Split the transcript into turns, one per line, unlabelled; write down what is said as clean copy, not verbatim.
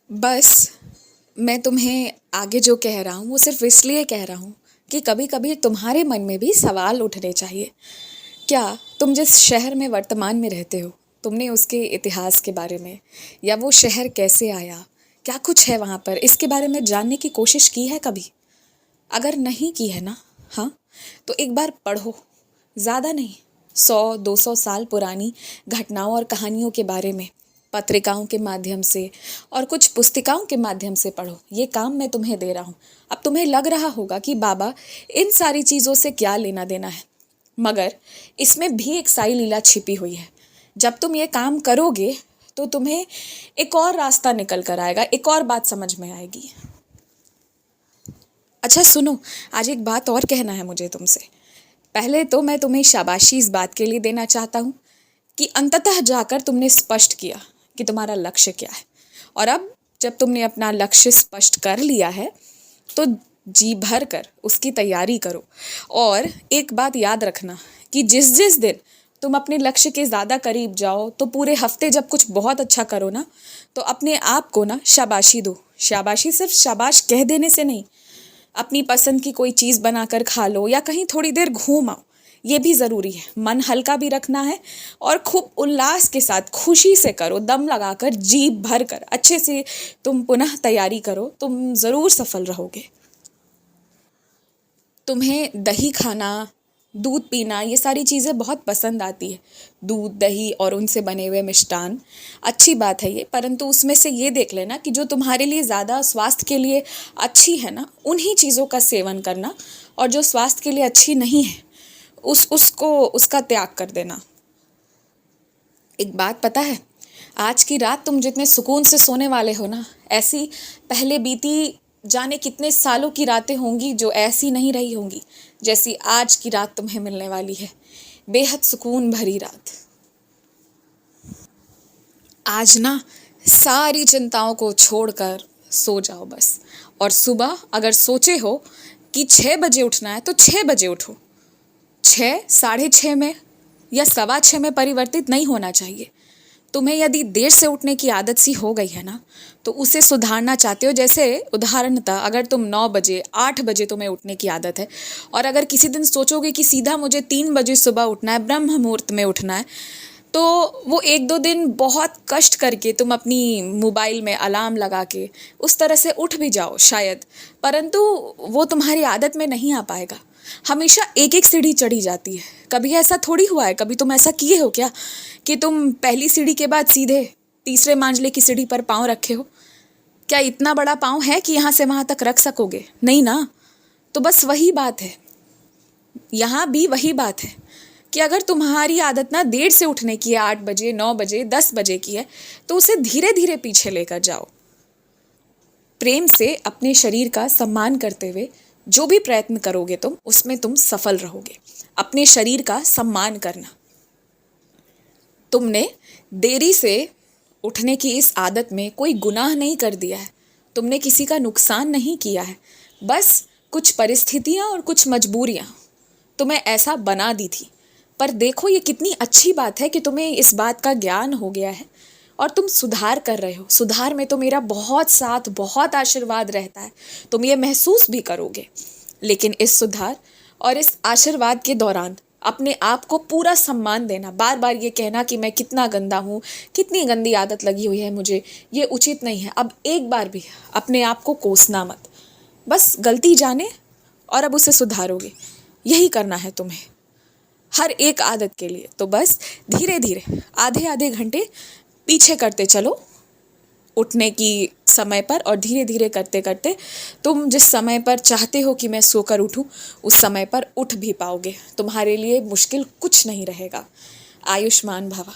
बस मैं तुम्हें आगे जो कह रहा हूँ वो सिर्फ इसलिए कह रहा हूँ कि कभी कभी तुम्हारे मन में भी सवाल उठने चाहिए। क्या तुम जिस शहर में वर्तमान में रहते हो, तुमने उसके इतिहास के बारे में या वो शहर कैसे आया, क्या कुछ है वहाँ पर, इसके बारे में जानने की कोशिश की है कभी? अगर नहीं की है ना, हाँ, तो एक बार पढ़ो। ज़्यादा नहीं, 100-200 साल पुरानी घटनाओं और कहानियों के बारे में पत्रिकाओं के माध्यम से और कुछ पुस्तिकाओं के माध्यम से पढ़ो। ये काम मैं तुम्हें दे रहा हूँ। अब तुम्हें लग रहा होगा कि बाबा इन सारी चीज़ों से क्या लेना देना है, मगर इसमें भी एक साई लीला छिपी हुई है। जब तुम ये काम करोगे तो तुम्हें एक और रास्ता निकल कर आएगा, एक और बात समझ में आएगी। अच्छा सुनो, आज एक बात और कहना है मुझे तुमसे। पहले तो मैं तुम्हें शाबाशी इस बात के लिए देना चाहता हूँ कि अंततः जाकर तुमने स्पष्ट किया कि तुम्हारा लक्ष्य क्या है। और अब जब तुमने अपना लक्ष्य स्पष्ट कर लिया है तो जी भर कर उसकी तैयारी करो। और एक बात याद रखना कि जिस जिस दिन तुम अपने लक्ष्य के ज़्यादा करीब जाओ तो पूरे हफ्ते जब कुछ बहुत अच्छा करो ना, तो अपने आप को ना शाबाशी दो। शाबाशी सिर्फ शाबाश कह देने से नहीं, अपनी पसंद की कोई चीज़ बनाकर खा लो या कहीं थोड़ी देर घूम आओ, ये भी ज़रूरी है। मन हल्का भी रखना है और खूब उल्लास के साथ खुशी से करो, दम लगाकर जी भर कर अच्छे से तुम पुनः तैयारी करो, तुम ज़रूर सफल रहोगे। तुम्हें दही खाना, दूध पीना, ये सारी चीज़ें बहुत पसंद आती है। दूध, दही और उनसे बने हुए मिष्टान, अच्छी बात है ये, परंतु उसमें से ये देख लेना कि जो तुम्हारे लिए ज़्यादा स्वास्थ्य के लिए अच्छी है ना, उन्हीं चीज़ों का सेवन करना, और जो स्वास्थ्य के लिए अच्छी नहीं है उसका त्याग कर देना। एक बात पता है, आज की रात तुम जितने सुकून से सोने वाले हो ना, ऐसी पहले बीती जाने कितने सालों की रातें होंगी जो ऐसी नहीं रही होंगी जैसी आज की रात तुम्हें मिलने वाली है। बेहद सुकून भरी रात। आज ना सारी चिंताओं को छोड़कर सो जाओ बस। और सुबह अगर सोचे हो कि 6 बजे उठना है तो 6 बजे उठो। 6, 6:30 में या 6:15 में परिवर्तित नहीं होना चाहिए। तुम्हें यदि देर से उठने की आदत सी हो गई है ना, तो उसे सुधारना चाहते हो। जैसे उदाहरणतः अगर तुम 9 बजे, 8 बजे तुम्हें उठने की आदत है, और अगर किसी दिन सोचोगे कि सीधा मुझे 3 बजे सुबह उठना है, ब्रह्म मुहूर्त में उठना है, तो वो 1-2 दिन बहुत कष्ट करके तुम अपनी मोबाइल में अलार्म लगा के उस तरह से उठ भी जाओ शायद, परंतु वो तुम्हारी आदत में नहीं आ पाएगा। हमेशा एक एक सीढ़ी चढ़ी जाती है। कभी ऐसा थोड़ी हुआ है, कभी तुम ऐसा किए हो क्या कि तुम पहली सीढ़ी के बाद सीधे तीसरे मंजिले की सीढ़ी पर पाँव रखे हो? क्या इतना बड़ा पाँव है कि यहाँ से वहाँ तक रख सकोगे? नहीं ना। तो बस वही बात है, यहाँ भी वही बात है कि अगर तुम्हारी आदत ना देर से उठने की है, 8 बजे, 9 बजे, 10 बजे की है, तो उसे धीरे धीरे पीछे लेकर जाओ। प्रेम से अपने शरीर का सम्मान करते हुए जो भी प्रयत्न करोगे तुम, उसमें तुम सफल रहोगे। अपने शरीर का सम्मान करना। तुमने देरी से उठने की इस आदत में कोई गुनाह नहीं कर दिया है, तुमने किसी का नुकसान नहीं किया है, बस कुछ परिस्थितियाँ और कुछ मजबूरियाँ तुम्हें ऐसा बना दी थी। पर देखो, ये कितनी अच्छी बात है कि तुम्हें इस बात का ज्ञान हो गया है और तुम सुधार कर रहे हो। सुधार में तो मेरा बहुत साथ, बहुत आशीर्वाद रहता है, तुम ये महसूस भी करोगे। लेकिन इस सुधार और इस आशीर्वाद के दौरान अपने आप को पूरा सम्मान देना, बार बार ये कहना कि मैं कितना गंदा हूँ, कितनी गंदी आदत लगी हुई है मुझे, ये उचित नहीं है। अब एक बार भी अपने आप को कोसना मत, बस गलती जाने और अब उसे सुधारोगे। यही करना है तुम्हें हर एक आदत के लिए। तो बस धीरे धीरे आधे आधे घंटे पीछे करते चलो उठने की समय पर, और धीरे धीरे करते करते तुम जिस समय पर चाहते हो कि मैं सोकर उठूं, उस समय पर उठ भी पाओगे। तुम्हारे लिए मुश्किल कुछ नहीं रहेगा। आयुष्मान भवा।